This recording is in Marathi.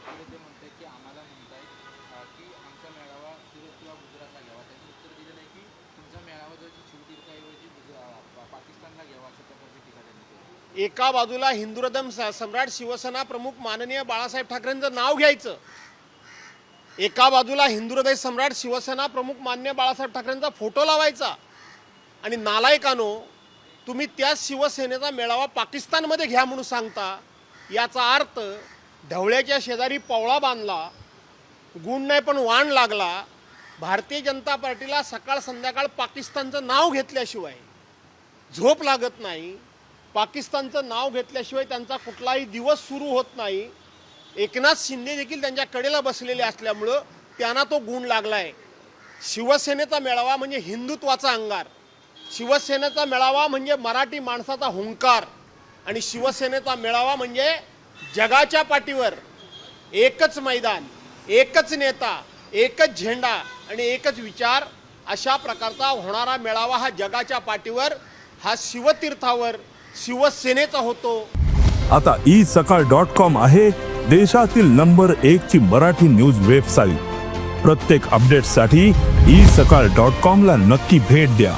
त्यामुळे ते म्हणतात की आम्हाला म्हणतायत की आमचा मेळावा सुरत किंवा गुजरातला घ्यावा. त्यांनी उत्तर दिलेलं आहे की तुमचा मेळावा जो शिवतीर्थाऐवजी पाकिस्तानला घ्यावा, अशा प्रकारची टीका त्यांनी केली. एका बाजूला हिंदुहृदय सम्राट शिवसेना प्रमुख माननीय बाळासाहेब ठाकरेंचं नाव घ्यायचं, एका बाजूला हिंदुहृदय सम्राट शिवसेना प्रमुख माननीय बाळासाहेब ठाकरेंचा फोटो लावायचा, आणि नालायकानो तुम्ही त्याच शिवसेनेचा मेळावा पाकिस्तानमध्ये घ्या म्हणून सांगता. याचा अर्थ ढवळ्याच्या शेजारी पवळा बांधला, गुण नाही पण वाण लागला. भारतीय जनता पार्टीला सकाळ संध्याकाळ पाकिस्तानचं नाव घेतल्याशिवाय झोप लागत नाही, पाकिस्तानचं नाव घेतल्याशिवाय त्यांचा कुठलाही दिवस सुरू होत नाही. एकनाथ शिंदे देखील त्यांच्या कडेला बसलेले असल्यामुळं त्यांना तो गुण लागला आहे. शिवसेनेचा मेळावा म्हणजे हिंदुत्वाचा अंगार, शिवसेनेचा मेळावा म्हणजे मराठी माणसाचा हुंकार, आणि शिवसेनेचा मेळावा म्हणजे जगाच्या पाठीवर एकच मैदान, एकच नेता, एकच झेंडा आणि एकच विचार, अशा प्रकारचा होणारा मेळावा हा जगाच्या पाठीवर, हा शिवतीर्थावर शिवसेनेचा होतो. आता isakal.com आहे देशातील नंबर 1 ची मराठी न्यूज वेबसाईट. प्रत्येक अपडेटसाठी isakal.com ला नक्की भेट द्या.